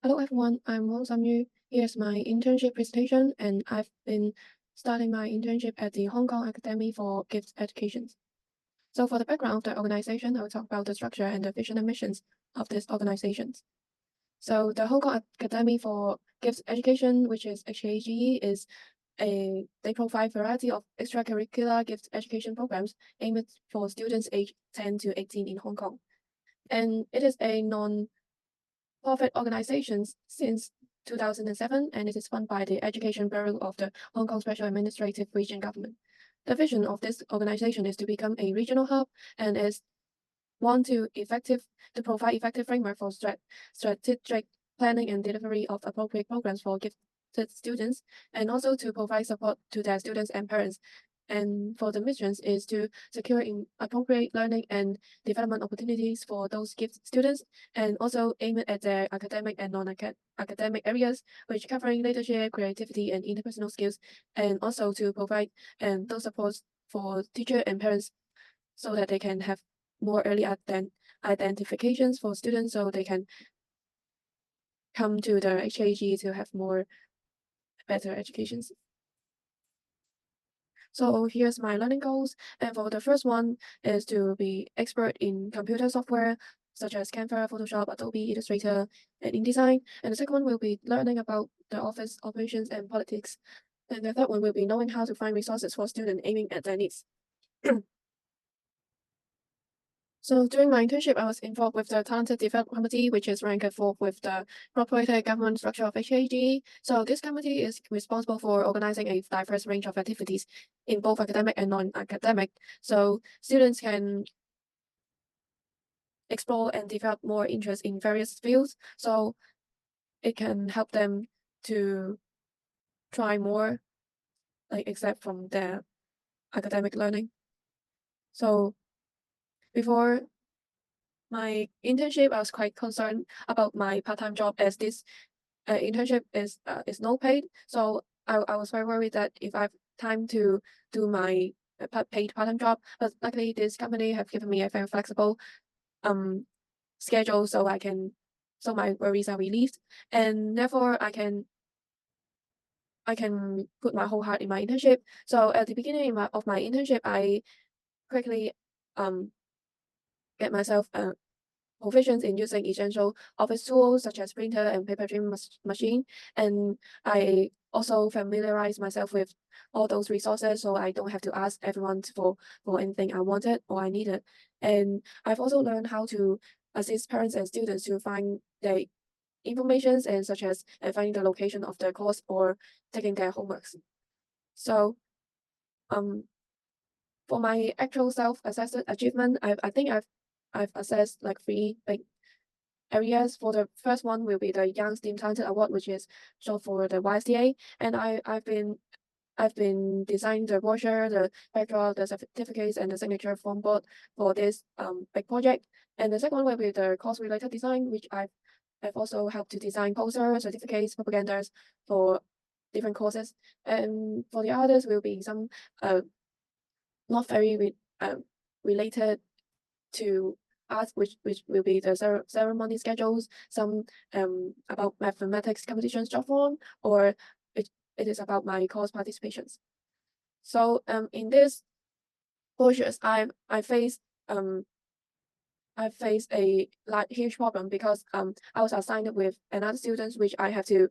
Hello everyone, I'm Wong Sum Yu. Here's my internship presentation, and I've been starting my internship at the Hong Kong Academy for Gifts Education. So for the background of the organization, I will talk about the structure and the vision and missions of this organization. So the Hong Kong Academy for Gifts Education, which is HKAGE, they provide variety of extracurricular gift education programs aimed for students aged 10 to 18 in Hong Kong. And it is a non-profit organization since 2007, and it is funded by the Education Bureau of the Hong Kong Special Administrative Region Government. The vision of this organization is to become a regional hub and is want to provide effective framework for strategic planning and delivery of appropriate programs for gifted students, and also to provide support to their students and parents. And for the missions is to secure appropriate learning and development opportunities for those gifted students, and also aim it at their academic and non-academic areas, which covering leadership, creativity, and interpersonal skills, and also to provide those supports for teacher and parents so that they can have more early identifications for students so they can come to the HAG to have more better educations. So here's my learning goals. And for the first one is to be expert in computer software such as Canva, Photoshop, Adobe, Illustrator, and InDesign. And the second one will be learning about the office operations and politics. And the third one will be knowing how to find resources for students aiming at their needs. So during my internship, I was involved with the Talented Development Committee, which is ranked fourth with the corporate government structure of HAG. So this committee is responsible for organizing a diverse range of activities in both academic and non-academic. So students can explore and develop more interest in various fields. So it can help them to try more, like except from their academic learning. So before my internship, I was quite concerned about my part-time job as this internship is no paid. So I was very worried that if I have time to do my paid part-time job, but luckily this company have given me a very flexible um schedule, so my worries are relieved, and therefore I can put my whole heart in my internship. So at the beginning of my internship, I quickly um get myself proficient in using essential office tools such as printer and paper trim machine. And I also familiarize myself with all those resources so I don't have to ask everyone for anything I wanted or I needed. And I've also learned how to assist parents and students to find their informations and such as finding the location of their course or taking their homeworks. So um for my actual self-assessed achievement, I think I've assessed like three big areas. For the first one will be the Young STEAM Talented Award, which is short for the YSTA. And I've been designing the brochure, the backdrop, the certificates, and the signature form board for this big project. And the second one will be the course related design, which I've also helped to design posters, certificates, propagandas for different courses. And for the others will be some not very related to art, which will be the ceremony schedules, some about mathematics competitions job form, or it is about my course participations. So in this brochures, um I face a huge problem because I was assigned with another student which I have to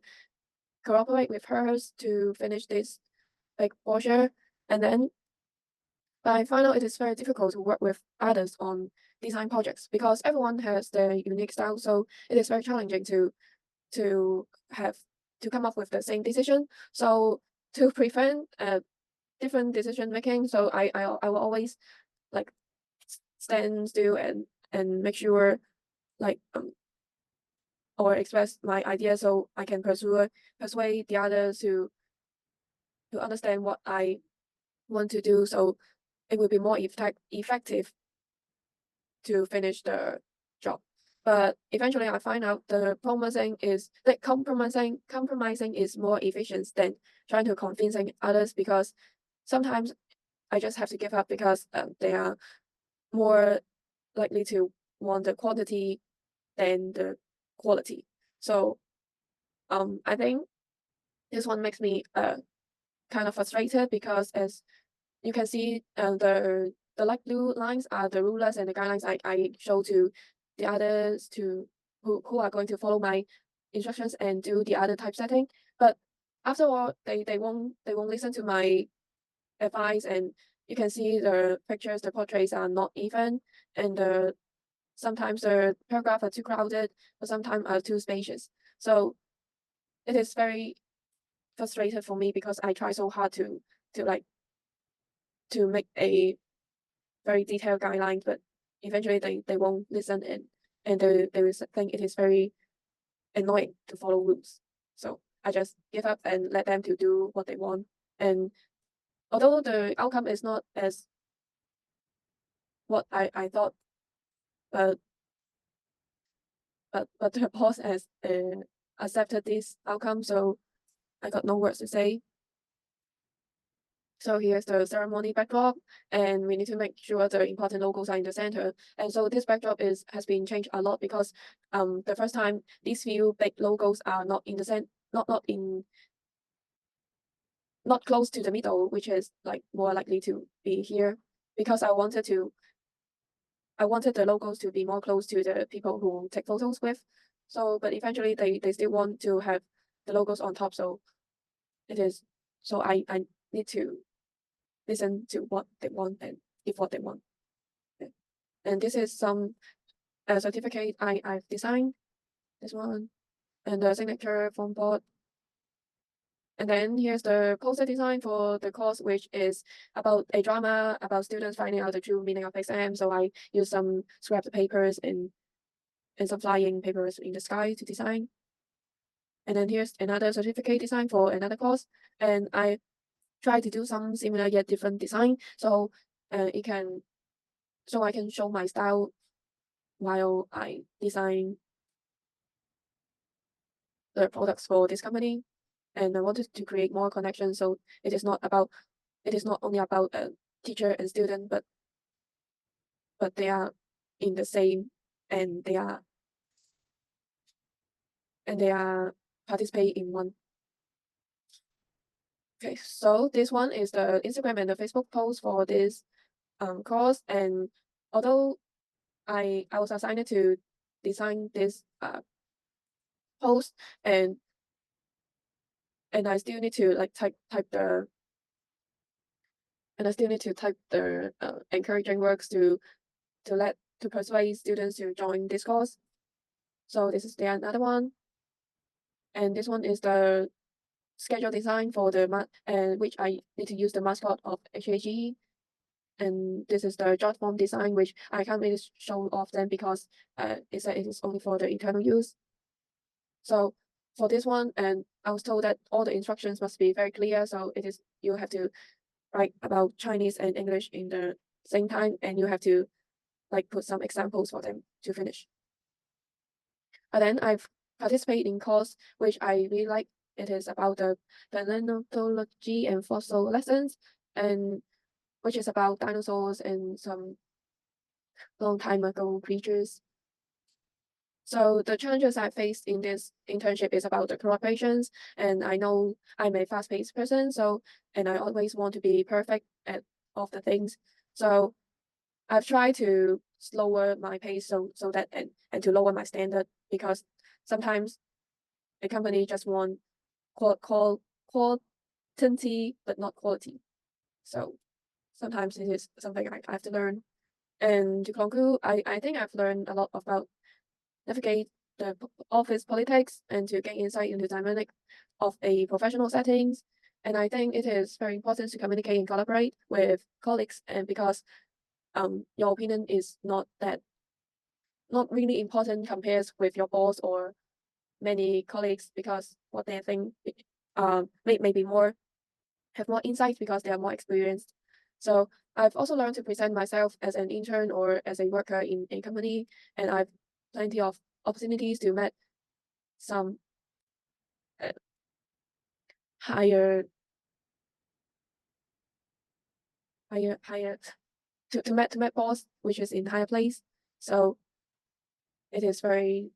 cooperate with her to finish this like brochure, and then but I find out it is very difficult to work with others on design projects because everyone has their unique style. So it is very challenging to have to come up with the same decision. So to prevent different decision making, so I will always like stand still and make sure like or express my idea so I can persuade the others to understand what I want to do. So it will be more effective to finish the job. But eventually I find out the promising is that compromising is more efficient than trying to convincing others because sometimes I just have to give up because they are more likely to want the quantity than the quality. So I think this one makes me kind of frustrated because as you can see, the light blue lines are the rulers and the guidelines I show to the others to who are going to follow my instructions and do the other typesetting. But after all, they won't listen to my advice, and you can see the pictures, the portraits are not even, and sometimes the paragraph are too crowded, or sometimes are too spacious. So it is very frustrated for me because I try so hard to like to make a very detailed guidelines, but eventually they won't listen, and they will think it is very annoying to follow rules. So I just give up and let them to do what they want. And although the outcome is not as what I thought, but but the boss has accepted this outcome, so I got no words to say. So here's the ceremony backdrop, and we need to make sure the important logos are in the center. And so this backdrop has been changed a lot because the first time these few big logos are not in the center, not close to the middle, which is like more likely to be here, because I wanted the logos to be more close to the people who take photos with. So but eventually they still want to have the logos on top, so it is so I need to listen to what they want and give what they want. Yeah. And this is some certificate I've designed, this one, and the signature form board. And then here's the poster design for the course, which is about a drama about students finding out the true meaning of exam. So I use some scrapped papers and some flying papers in the sky to design. And then here's another certificate design for another course. And I try to do some similar yet different design. So it can so I can show my style while I design the products for this company. And I wanted to create more connections, so it is not only about a teacher and student, but they are in the same, and they are participate in one. Okay, so this one is the Instagram and the Facebook post for this course. And although I was assigned to design this post, and I still need to like type the and I still need to type the encouraging words to persuade students to join this course. So this is the another one, and this one is the schedule design for and which I need to use the mascot of HAG. And this is the jot form design, which I can't really show off them because it said it is only for the internal use. So for this one, and I was told that all the instructions must be very clear. So it is you have to write about Chinese and English in the same time, and you have to like put some examples for them to finish. And then I've participated in course which I really like. It is about the paleontology and fossil lessons, and which is about dinosaurs and some long time ago creatures. So the challenges I faced in this internship is about the collaborations, and I know I'm a fast-paced person, so and I always want to be perfect at all the things. So I've tried to slower my pace so that and to lower my standard, because sometimes a company just want quantity but not quality. So sometimes it is something I have to learn. And to conclude, I think I've learned a lot about navigate the office politics and to gain insight into the dynamic of a professional settings. And I think it is very important to communicate and collaborate with colleagues, and because your opinion is not really important compared with your boss or many colleagues, because what they think may be more have more insights because they are more experienced. So I've also learned to present myself as an intern or as a worker in a company, and I've plenty of opportunities to meet some uh, higher higher to meet boss which is in higher place. So it is very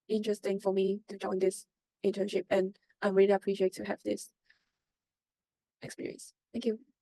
interesting for me to join this internship, and I'm really appreciate to have this experience. Thank you.